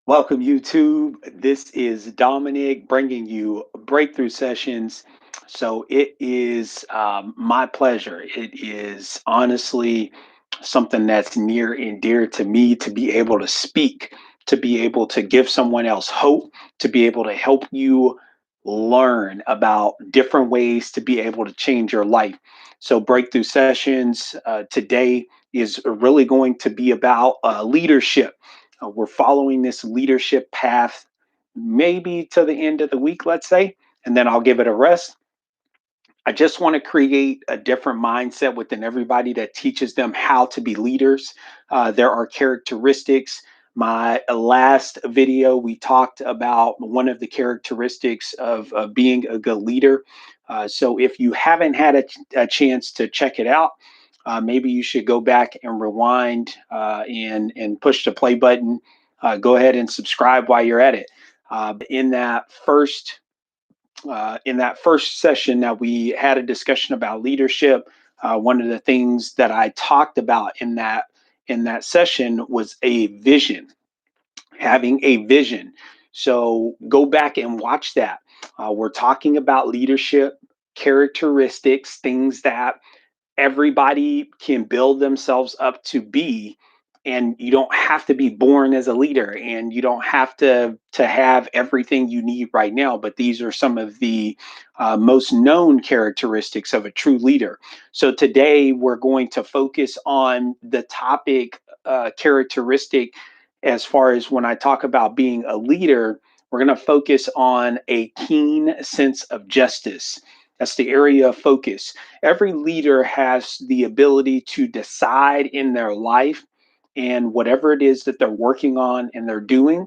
Welcome, YouTube. This is Dominic bringing you breakthrough sessions. So it is my pleasure. It is honestly something that's near and dear to me to be able to speak, to be able to give someone else hope, to be able to help you learn about different ways to be able to change your life. So, breakthrough sessions today is really going to be about leadership. We're following this leadership path maybe to the end of the week, let's say, and then I'll give it a rest. I just want to create a different mindset within everybody that teaches them how to be leaders. There are characteristics. My last video, we talked about one of the characteristics of being a good leader. So if you haven't had a chance to check it out, maybe you should go back and rewind and push the play button. Go ahead and subscribe while you're at it. In that first session that we had a discussion about leadership, one of the things that I talked about in that session was a vision, having a vision. So go back and watch that. We're talking about leadership characteristics, things that everybody can build themselves up to be, and you don't have to be born as a leader, and you don't have to have everything you need right now, but these are some of the most known characteristics of a true leader. So today we're going to focus on the topic characteristic. As far as when I talk about being a leader, we're going to focus on a keen sense of justice. That's the area of focus. Every leader has the ability to decide in their life and whatever it is that they're working on and they're doing,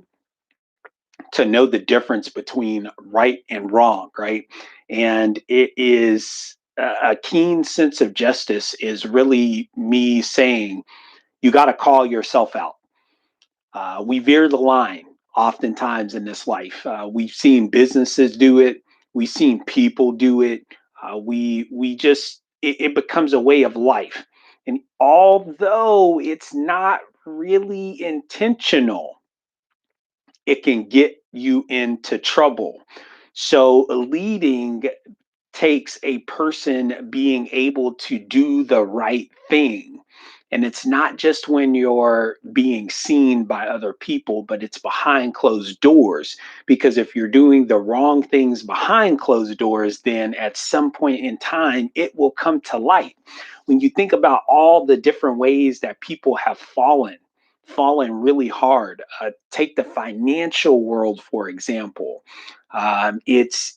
to know the difference between right and wrong, right? And it is a keen sense of justice is really me saying you got to call yourself out. We veer the line oftentimes in this life. We've seen businesses do it. We've seen people do it. We just it becomes a way of life, and although it's not really intentional, it can get you into trouble. So leading takes a person being able to do the right thing. And it's not just when you're being seen by other people, but it's behind closed doors. Because if you're doing the wrong things behind closed doors, then at some point in time, it will come to light. When you think about all the different ways that people have fallen really hard. Take the financial world, for example. It's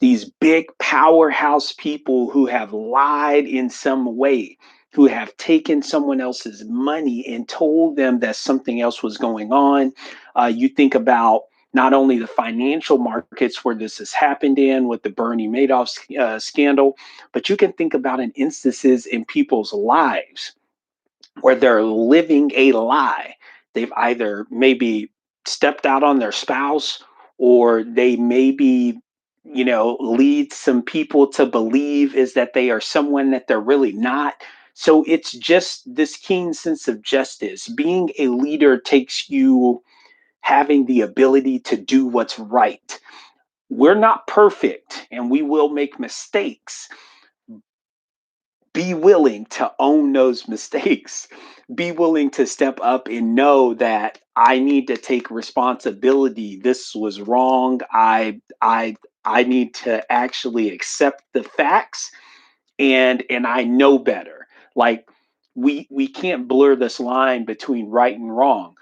these big powerhouse people who have lied in some way, who have taken someone else's money and told them that something else was going on. You think about not only the financial markets where this has happened in with the Bernie Madoff scandal, but you can think about in instances in people's lives where they're living a lie. They've either maybe stepped out on their spouse, or they maybe, lead some people to believe is that they are someone that they're really not. So it's just this keen sense of justice. Being a leader takes you having the ability to do what's right. We're not perfect and we will make mistakes. Be willing to own those mistakes. Be willing to step up and know that I need to take responsibility. This was wrong. I need to actually accept the facts, and I know better. Like, we can't blur this line between right and wrong.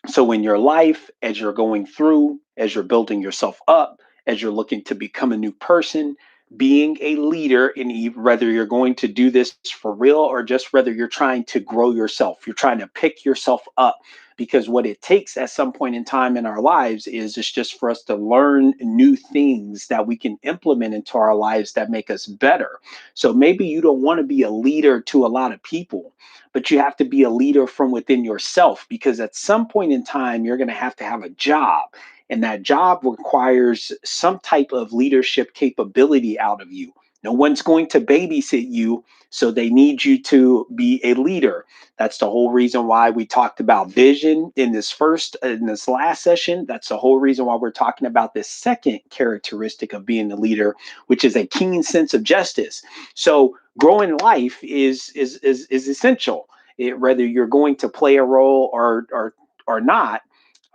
So in your life, as you're going through, as you're building yourself up, as you're looking to become a new person, being a leader, and whether you're going to do this for real or just whether you're trying to grow yourself, you're trying to pick yourself up. Because what it takes at some point in time in our lives is it's just for us to learn new things that we can implement into our lives that make us better. So maybe you don't want to be a leader to a lot of people, but you have to be a leader from within yourself, because at some point in time you're going to have a job, and that job requires some type of leadership capability out of you. No one's going to babysit you, so they need you to be a leader. That's the whole reason why we talked about vision in this last session. That's the whole reason why we're talking about this second characteristic of being a leader, which is a keen sense of justice. So growing life is essential. Whether you're going to play a role or not,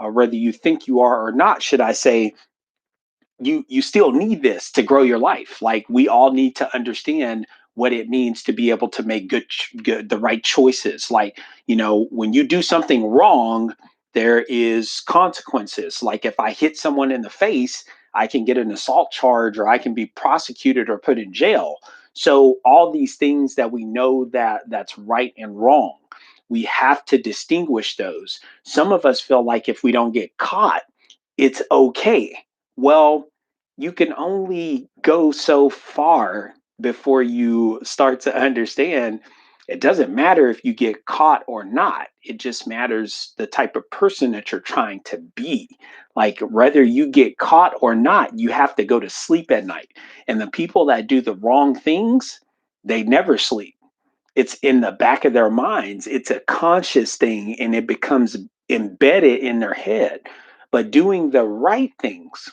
whether you think you are or not, should I say, you still need this to grow your life. Like, we all need to understand what it means to be able to make good the right choices. Like, when you do something wrong, there is consequences. Like, if I hit someone in the face, I can get an assault charge, or I can be prosecuted or put in jail. So all these things that we know that's right and wrong, we have to distinguish those. Some of us feel like if we don't get caught, it's okay. Well, you can only go so far before you start to understand it doesn't matter if you get caught or not. It just matters the type of person that you're trying to be. Like, whether you get caught or not, you have to go to sleep at night. And the people that do the wrong things, they never sleep. It's in the back of their minds. It's a conscious thing, and it becomes embedded in their head. But doing the right things,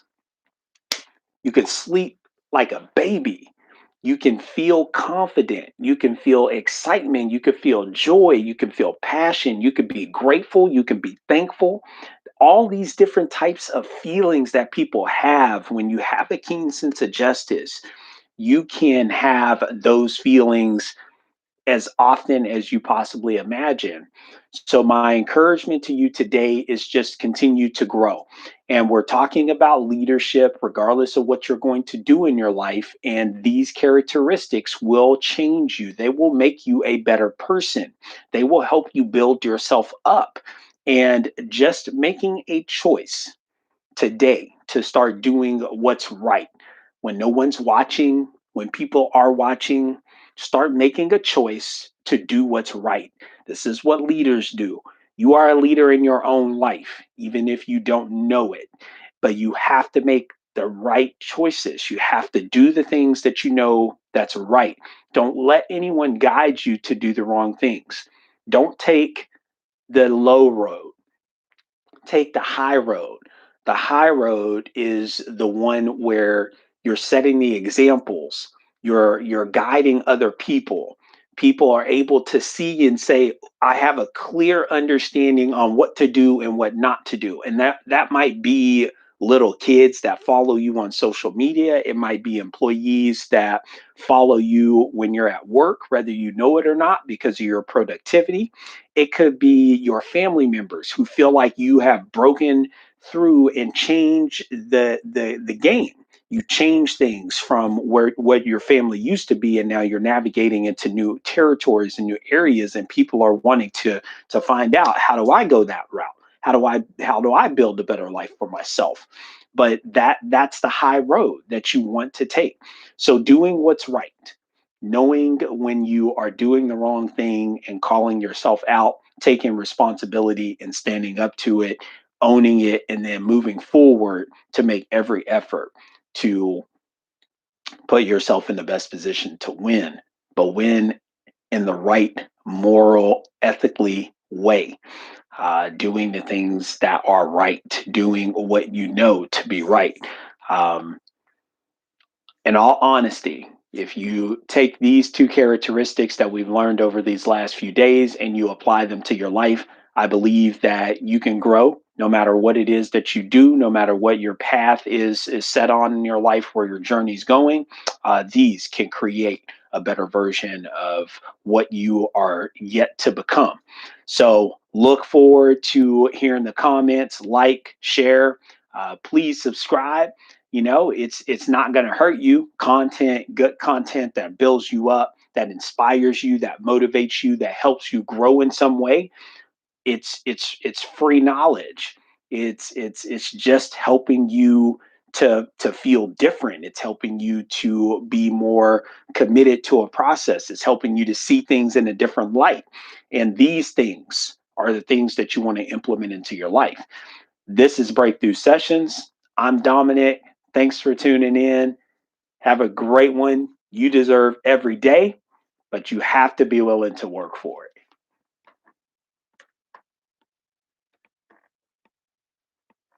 you can sleep like a baby. You can feel confident. You can feel excitement. You can feel joy. You can feel passion. You can be grateful. You can be thankful. All these different types of feelings that people have when you have a keen sense of justice, you can have those feelings as often as you possibly imagine. So, my encouragement to you today is just continue to grow. And we're talking about leadership, regardless of what you're going to do in your life. And these characteristics will change you, they will make you a better person, they will help you build yourself up. And just making a choice today to start doing what's right when no one's watching, when people are watching. Start making a choice to do what's right. This is what leaders do. You are a leader in your own life, even if you don't know it. But you have to make the right choices. You have to do the things that you know that's right. Don't let anyone guide you to do the wrong things. Don't take the low road, take the high road. The high road is the one where you're setting the examples, you're guiding other people. People are able to see and say, I have a clear understanding on what to do and what not to do. And that might be little kids that follow you on social media. It might be employees that follow you when you're at work, whether you know it or not, because of your productivity. It could be your family members who feel like you have broken through and changed the game. You change things from where what your family used to be, and now you're navigating into new territories and new areas, and people are wanting to find out, how do I go that route? How do I build a better life for myself? But that's the high road that you want to take. So doing what's right, knowing when you are doing the wrong thing and calling yourself out, taking responsibility and standing up to it, owning it, and then moving forward to make every effort to put yourself in the best position to win, but win in the right, moral, ethically way. Doing the things that are right, doing what you know to be right. Um, in all honesty, if you take these two characteristics that we've learned over these last few days and you apply them to your life, I believe that you can grow no matter what it is that you do, no matter what your path is set on in your life, where your journey's going. These can create a better version of what you are yet to become. So look forward to hearing the comments, like, share, please subscribe. It's not going to hurt you. Content, good content that builds you up, that inspires you, that motivates you, that helps you grow in some way. It's free knowledge. It's just helping you to feel different. It's helping you to be more committed to a process. It's helping you to see things in a different light. And these things are the things that you want to implement into your life. This is Breakthrough Sessions. I'm Dominic. Thanks for tuning in. Have a great one. You deserve every day, but you have to be willing to work for it.